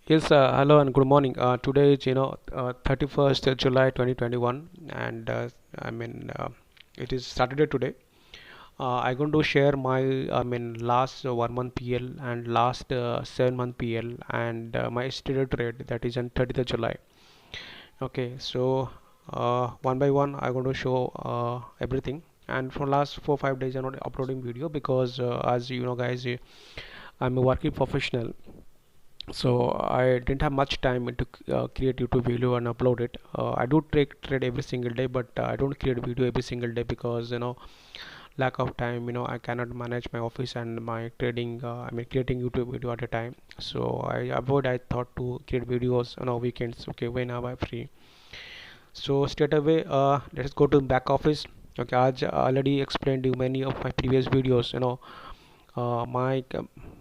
Yes, hello and good morning. Today is 31st July 2021, and it is Saturday today. I'm going to share my last 1 month PL and last 7 month PL and my yesterday trade, that is on 30th of July. Okay, so one by one I'm going to show everything. And for last 4 5 days I'm not uploading video because as you know guys, I'm a working professional, so I didn't have much time to create YouTube video and upload it. I do trade every single day, but I don't create video every single day because lack of time. I cannot manage my office and my trading. Creating YouTube video at a time. So I thought to create videos on our weekends. Okay, when am I free? So straight away, let's go to back office. Okay, I already explained you many of my previous videos.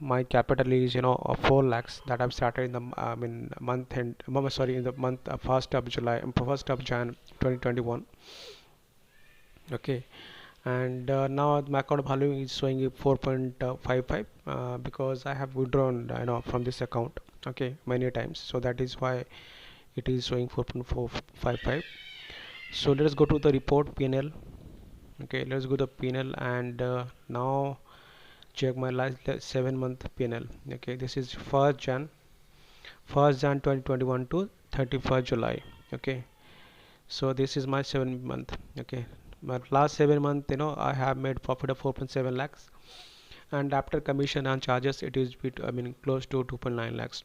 My capital is 4 lakhs that I've started in the month and sorry, in the month 1st of July, 1st of Jan 2021. Okay, and now my account value is showing 4.55 because I have withdrawn from this account, okay, many times, so that is why it is showing 4.455. So let us go to the report PNL. Okay, let's go to PNL and now check my last 7 month PNL. Okay, this is 1st Jan 2021 to 31st July. Okay, so this is my 7 month. Okay, my last 7 month, I have made profit of 4.7 lakhs, and after commission and charges it is close to 2.9 lakhs.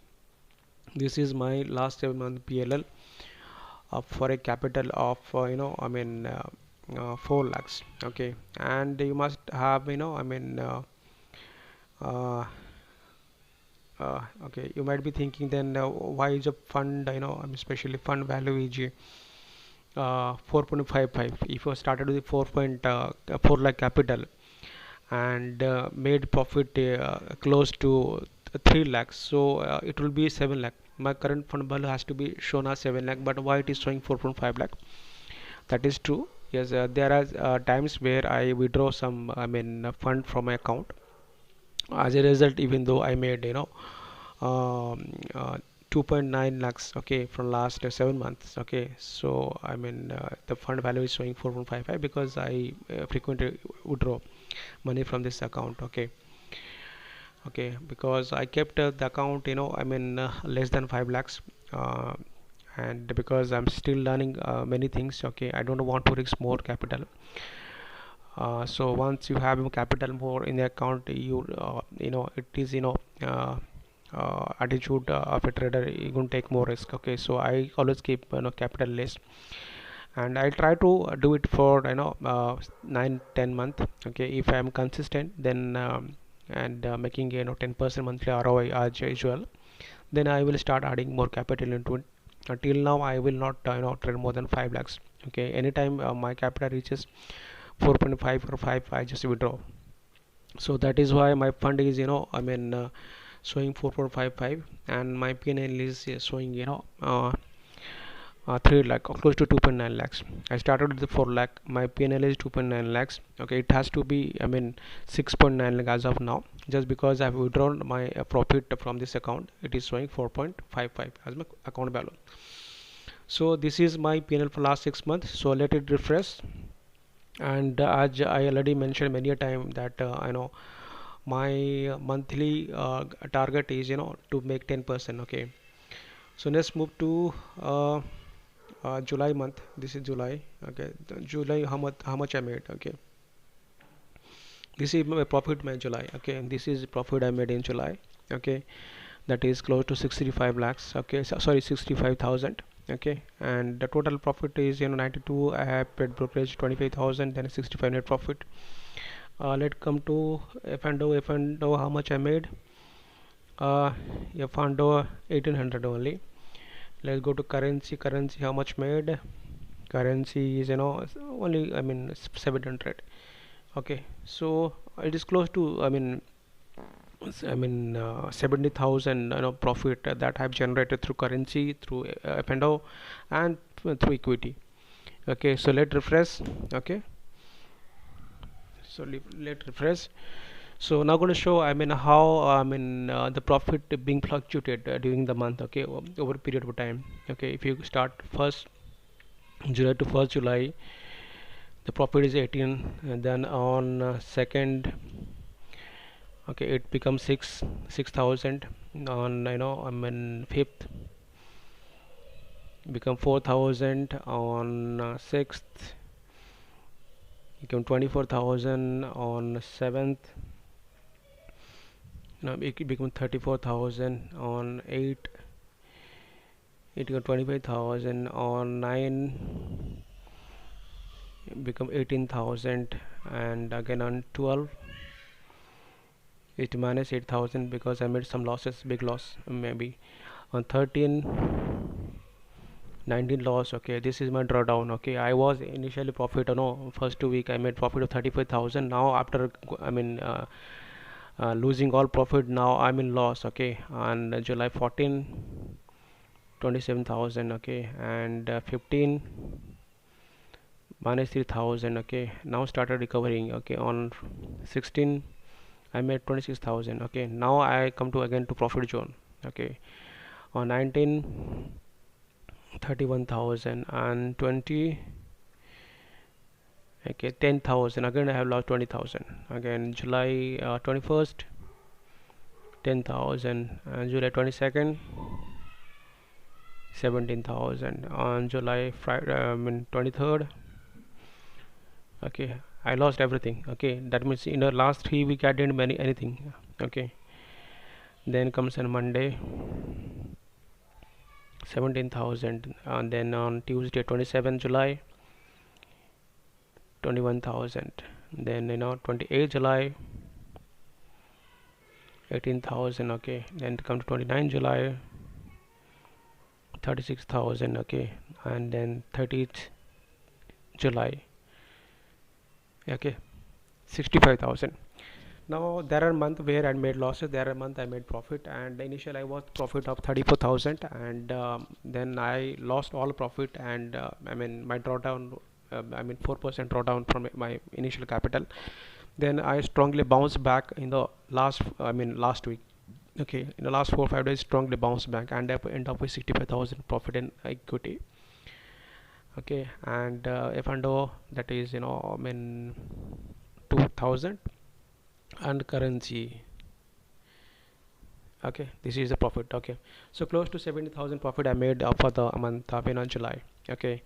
This is my last 7 month PLL for a capital of 4 lakhs. Okay, and you must have okay, you might be thinking then why is a fund, especially fund value is 4.55 if you started with 4 lakh capital and made profit close to 3 lakhs, so it will be 7 lakh. My current fund value has to be shown as 7 lakh, but why it is showing 4.5 lakh? That is true. Yes, there are times where I withdraw some fund from my account. As a result, even though I made um, uh, 2.9 lakhs, okay, from last 7 months. Okay, so the fund value is showing 4.55 because I frequently withdraw money from this account. Okay, okay, because I kept the account, less than 5 lakhs, and because I'm still learning many things. Okay, I don't want to risk more capital. So once you have capital more in the account, it is attitude of a trader, you can take more risk. Okay, so I always keep capital less, and I try to do it for 9 10 month. Okay, if I am consistent, then and making 10% monthly ROI as usual, then I will start adding more capital into it. Until now I will not trade more than 5 lakhs. Okay, anytime my capital reaches 4.5 or 5, I just withdraw. So that is why my fund is showing 4.55, and my PNL is showing 3 lakh, close to 2.9 lakhs. I started with the 4 lakh, my PNL is 2.9 lakhs. Okay, it has to be 6.9 lakh as of now, just because I have withdrawn my profit from this account. It is showing 4.55 as my account balance. So this is my PNL for last 6 months. So let it refresh, and as I already mentioned many a time that I know my monthly target is to make 10%. Okay, so let's move to July month. This is July. Okay, July, how much I made. Okay, this is my profit my July. Okay, and this is profit I made in July. Okay, that is close to 65 lakhs. Okay, so, sorry, 65,000. Okay, and the total profit is 92. I have paid brokerage 25,000, then 65 net profit. Let's come to F&O. How much I made? F&O 1800 only. Let's go to currency. How much made? Currency is only 700. Okay, so it is close to 70,000 profit that I have generated through currency, through F&O, and through equity. Okay, so let refresh. Okay, so let refresh. So now going to show how the profit being fluctuated during the month, okay, over a period of time. Okay, if you start 1st July to 1st July, the profit is 18, and then on 2nd, okay, it becomes 6,000. On 5th become 4,000. On 6th become 24,000. On 7th, it become 34,000. On 8 it become 25,000. On 9 it become 18,000. And again on 12 it minus 8,000 because I made some losses, big loss maybe. On 13, 19 loss. Okay, this is my drawdown. Okay, I was initially profit, first 2 week I made profit of 35,000. Now after losing all profit, now I'm in loss. Okay, on July 14, 27,000. Okay, and 15 minus 3,000. Okay, now started recovering. Okay, on 16 I made 26,000. Okay, now I come to again to profit zone. Okay, on 19, 31,000. And 20, okay, 10,000. Again I have lost 20,000. Again July 21st, 10,000. And July 22nd, 17,000. On July Friday, 23rd, okay, I lost everything. Okay, that means in the last 3 weeks I didn't manage anything. Okay, then comes on Monday, 17,000. And then on Tuesday 27th July, 21,000. Then 28th July, 18,000. Okay, then come to 29th July, 36,000. Okay, and then 30th July, okay, 65,000. Now there are months where I made losses, there are months I made profit, and initially I was profit of 34,000. And then I lost all profit. And my drawdown, 4% drawdown from my initial capital. Then I strongly bounced back in the last week. Okay, in the last 4 or 5 days strongly bounced back, and I end up with 65,000 profit in equity. Okay, and if and O, that is 2,000. And currency, okay, this is the profit. Okay, so close to 70,000 profit I made for the month of July. Okay,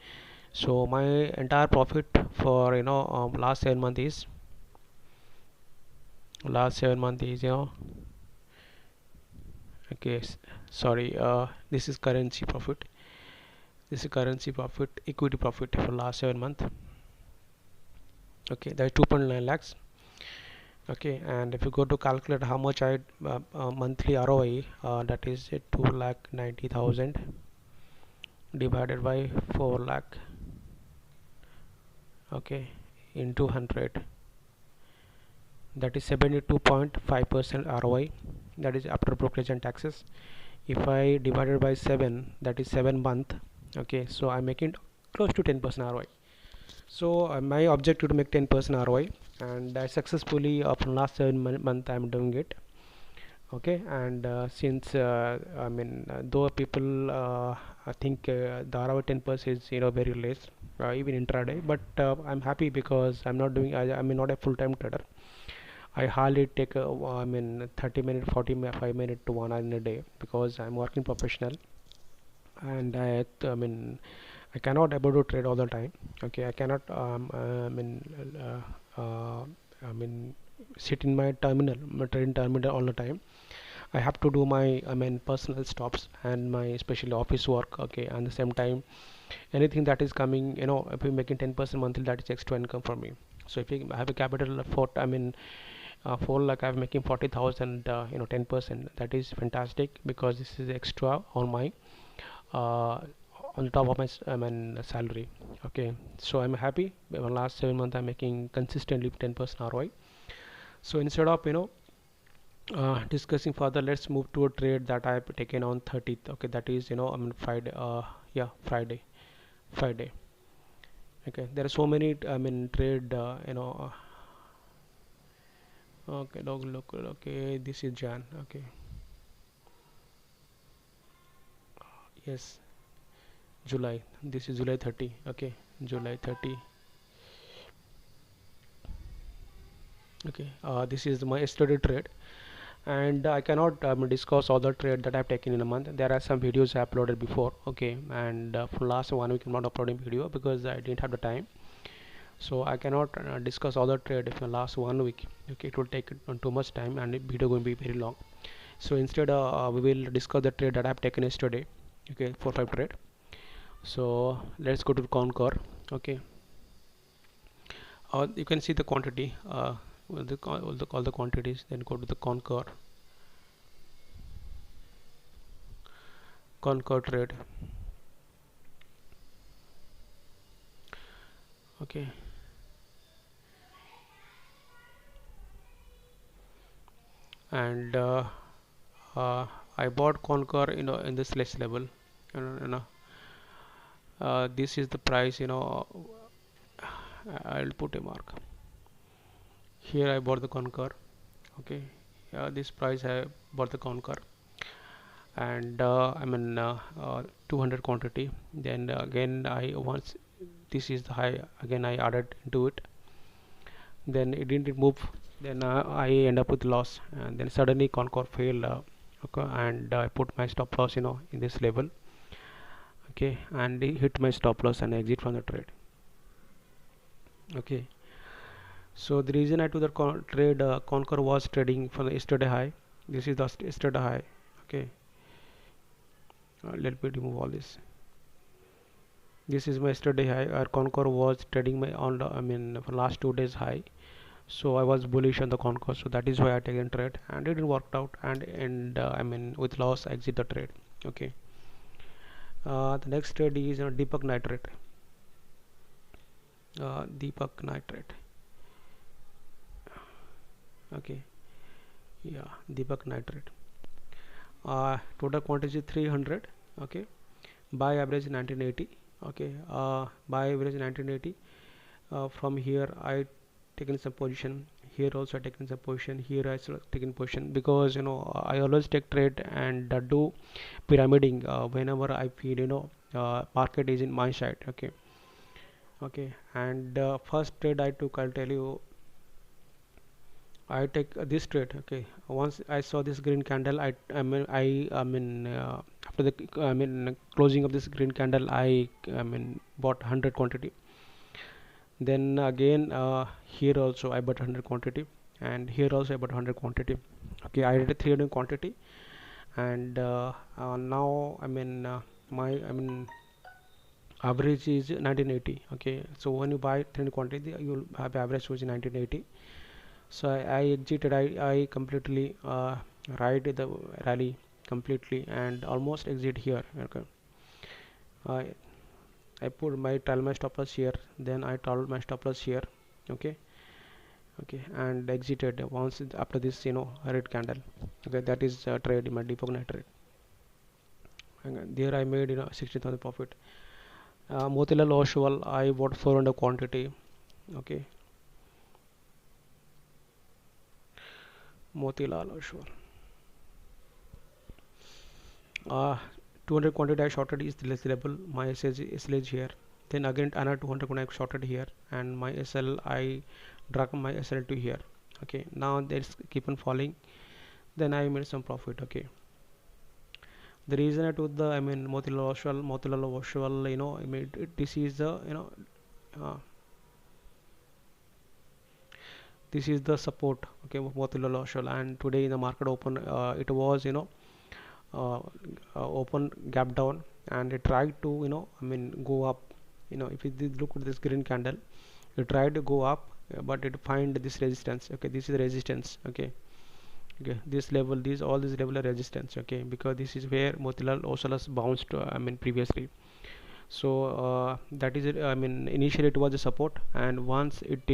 so my entire profit for last 7 months is okay, sorry, this is currency profit. This is currency profit, equity profit for last 7 months. Okay, that is 2.9 lakhs. Okay, and if you go to calculate how much I monthly ROI, that is 2,90,000 divided by 4 lakh. Okay, into 100, that is 72.5% ROI. That is after brokerage and taxes. If I divided by 7, that is 7 month. Okay, so I'm making close to 10% ROI. So my objective to make 10% ROI, and I successfully from last 7 month I'm doing it. Okay, and since though people I think the ROI 10% is very less, even intraday, but I'm happy because I'm not doing, I'm not a full-time trader. I hardly take 30 minutes, 45 minutes to 1 hour in a day, because I'm working professional. And I cannot able to trade all the time. Okay, I cannot sit in my terminal, my trading terminal all the time. I have to do my personal stops and my especially office work. Okay, and the same time anything that is coming, if we're making 10% monthly, that is extra income for me. So if you have a capital for 4 lakh, I'm making 40,000, 10%, that is fantastic, because this is extra on my on top of my salary. Okay, so I'm happy. Last 7 months I'm making consistently 10% ROI. So instead of discussing further, let's move to a trade that I've taken on 30th. Okay, that is Friday. Yeah, Friday. Okay, there are so many trade Okay, dog local. Okay, this is Jan. Okay, yes, July. This is July 30. Okay, July 30. Okay, this is my yesterday trade, and I cannot discuss all the trade that I've taken in a month. There are some videos I uploaded before. Okay, and for last 1 week I'm not uploading video because I didn't have the time. So I cannot discuss all the trade if the last 1 week. Okay, it will take too much time and the video going to be very long. So instead we will discuss the trade that I have taken yesterday. Okay, 4 5 trade. So let's go to Concur. Okay, you can see the quantity, all the quantities. Then go to the Concur trade. Okay, and I bought Concur, in this less level. This is the price. I'll put a mark here. I bought the Concur. Okay, this price I bought the Concur, and 200 quantity. Then again I once this is the high, again I added into it, then it didn't move, then I end up with loss, and then suddenly Concor failed. Okay, and I put my stop loss in this level. Okay, and it hit my stop loss and exit from the trade. Okay, so the reason I took the trade, Concor was trading from the yesterday high. This is the yesterday high. Okay, let me remove all this. This is my yesterday high. Concor was trading my on the, for last 2 days high. So I was bullish on the Concor, so that is why I taken trade, and it didn't work out, and with loss I exit the trade. Okay, the next trade is Deepak Nitrate. Deepak Nitrate. Okay, yeah, Deepak Nitrate. Total quantity 300. Okay, buy average 1980. Okay, buy average 1980. From here I taken some position, here also I taken some position, here I taken position, because I always take trade and do pyramiding whenever I feel market is in my side. Okay, okay, and first trade I took, I'll tell you, I take this trade. Okay, once I saw this green candle, after the closing of this green candle, bought 100 quantity. Then again here also I bought 100 quantity, and here also I bought 100 quantity. Okay, I did a 300 quantity, and now my average is 1980. Okay, so when you buy 300 quantity, you will have average which is 1980. So I exited. I completely ride the rally completely and almost exit here. Okay, I put my tell my stop loss here, then I told my stop loss here. Okay, okay, and exited once after this red candle. Okay, that is trade in my Deepak Nitrate, and there I made 60,000 profit. Motilal Oswal I bought 400 quantity. Okay, Motilal Oswal, uh, 200 quantity I shorted is the less level, my SL is here. Then again another 200 quantity I shorted here, and my SL I drag my SL to here. Okay, now there's keep on falling, then I made some profit. Okay, the reason I took the Motilal Oswal, this is the uh, this is the support. Okay, of Motilal Oswal, and today in the market open, it was uh, open gap down, and it tried to go up. If you look at this green candle, it tried to go up, but it find this resistance. Okay, this is resistance. Okay, okay, this level, these all these level are resistance. Okay, because this is where Motilal Oswal has bounced previously. So that is it. Initially it was a support, and once it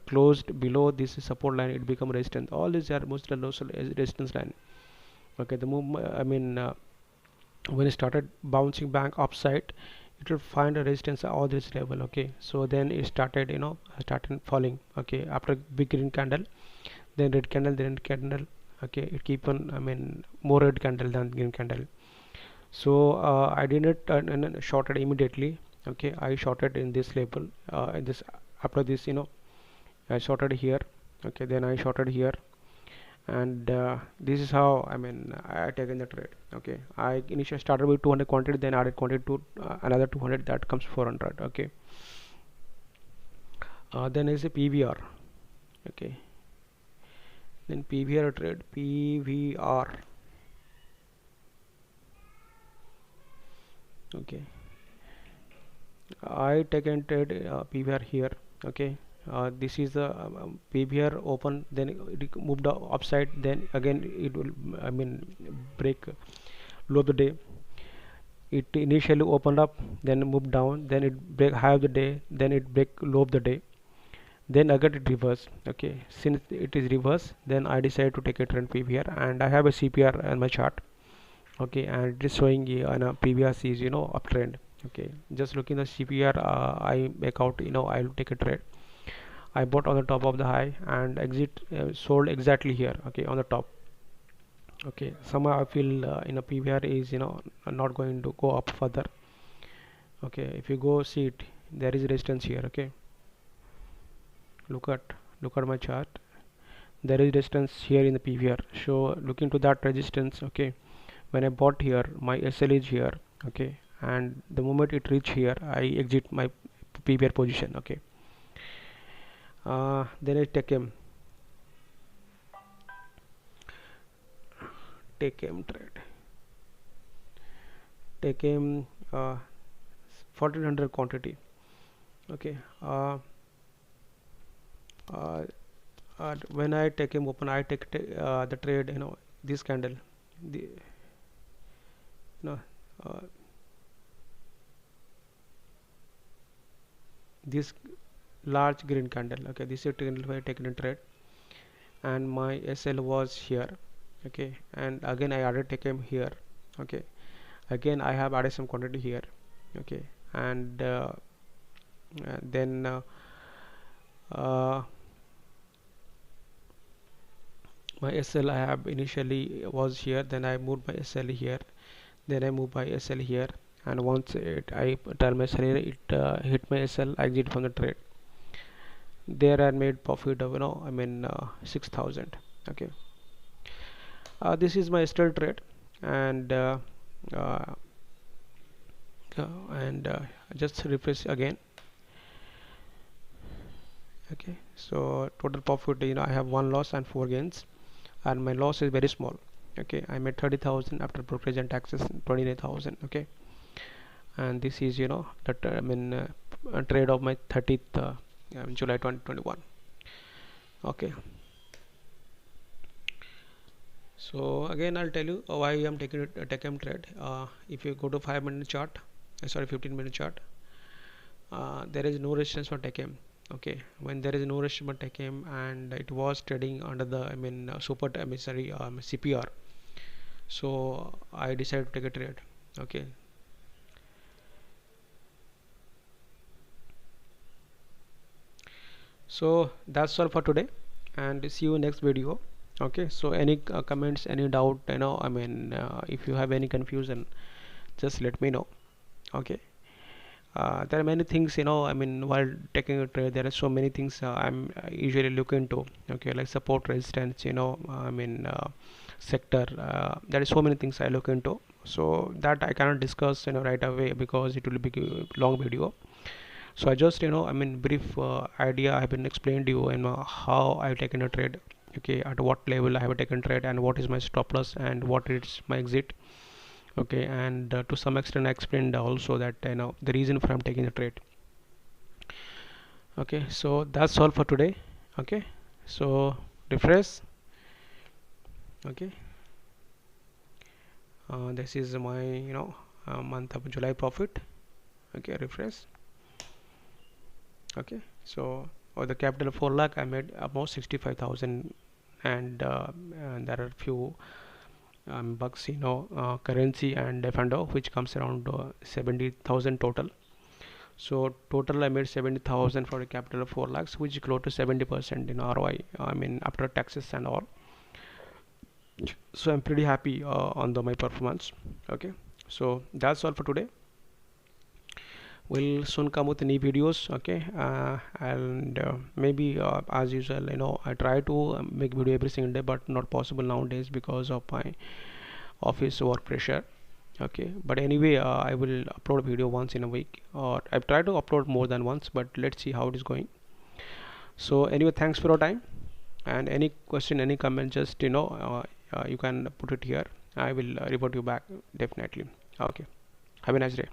closed below this support line, it become resistance. All these are Motilal Oswal resistance line. Okay, the move when it started bouncing back upside, it will find a resistance at all this level. Okay, so then it started started falling. Okay, after big green candle, then red candle, then red candle. Okay, it keep on, I mean, more red candle than green candle. So I didn't shorted immediately. Okay, I shorted in this label, in this, after this, I shorted here. Okay, then I shorted here, and this is how, I mean, I taken the trade. Okay, I initially started with 200 quantity, then added quantity to another 200, that comes 400. Okay, then is a PVR. Okay, then PVR trade, PVR. Okay, I taken trade PVR here. Okay, this is the PVR open, then it moved upside, then again it will, I mean, break low of the day. It initially opened up, then moved down, then it break high of the day, then it break low of the day, then again it reverse. Okay, since it is reverse, then I decided to take a trend PVR, and I have a CPR on my chart. Okay, and it is showing on a previous is, uptrend. Okay, just looking the CPR, I make out, I'll take a trade. I bought on the top of the high and exit, sold exactly here. Okay, on the top. Okay, somehow I feel in a PVR is, not going to go up further. Okay, if you go see it, there is resistance here. Okay, look at my chart, there is resistance here in the PVR, so looking to that resistance. Okay, when I bought here, my SL is here. Okay, and the moment it reach here, I exit my PVR position. Okay, then I take M trade, take M 1400 quantity. Okay, when I take him open, I take the trade, this candle, the, no, uh, this large green candle. Okay, this is candle I taken a trade, and my SL was here. Okay, and again I added take him here. Okay, again I have added some quantity here. Okay, and then uh, my SL I have initially was here, then I moved my SL here, then I move my SL here, and once I turn my SL here, it hit my SL, I exit from the trade. There I made profit of, 6,000. Okay, this is my still trade, and uh, just refresh again. Okay, so total profit, I have one loss and four gains, and my loss is very small. Okay, I made 30,000 after brokerage and taxes, 29,000. Okay, and this is, that a trade of my 30th July 2021. Okay, so again I'll tell you why I'm taking a TechM trade. If you go to 5-minute chart, sorry, 15-minute chart, there is no resistance for TechM. Okay, when there is no resistance for TechM, and it was trading under the, super, sorry, CPR, so I decided to take a trade. Okay, so that's all for today, and see you next video. Okay, so any comments, any doubt, if you have any confusion, just let me know. Okay, there are many things, while taking a trade, there are so many things I'm usually look into. Okay, like support, resistance, sector, there is so many things I look into, so that I cannot discuss, right away, because it will be a long video. So I just, brief idea I have been explained to you, how I've taken a trade. Okay, at what level I have taken trade, and what is my stop loss, and what is my exit. Okay, and to some extent I explained also that, the reason for I'm taking the trade. Okay, so that's all for today. Okay, so refresh. Okay, this is my, month of July profit. Okay, refresh. Okay, so for the capital of 4 lakh, I made almost 65,000, and there are few bucks, currency and F&O, which comes around 70,000 total. So total I made 70,000 for a capital of 4 lakhs, which is close to 70% in ROI. I mean after taxes and all. So I'm pretty happy on my performance. Okay, so that's all for today. We'll soon come with new videos. Okay, and maybe as usual, I try to make video every single day, but not possible nowadays because of my office work pressure. Okay, but anyway, I will upload a video once in a week, or I've tried to upload more than once, but let's see how it is going. So anyway, thanks for your time, and any question, any comment, just you can put it here. I will revert you back definitely. Okay, have a nice day.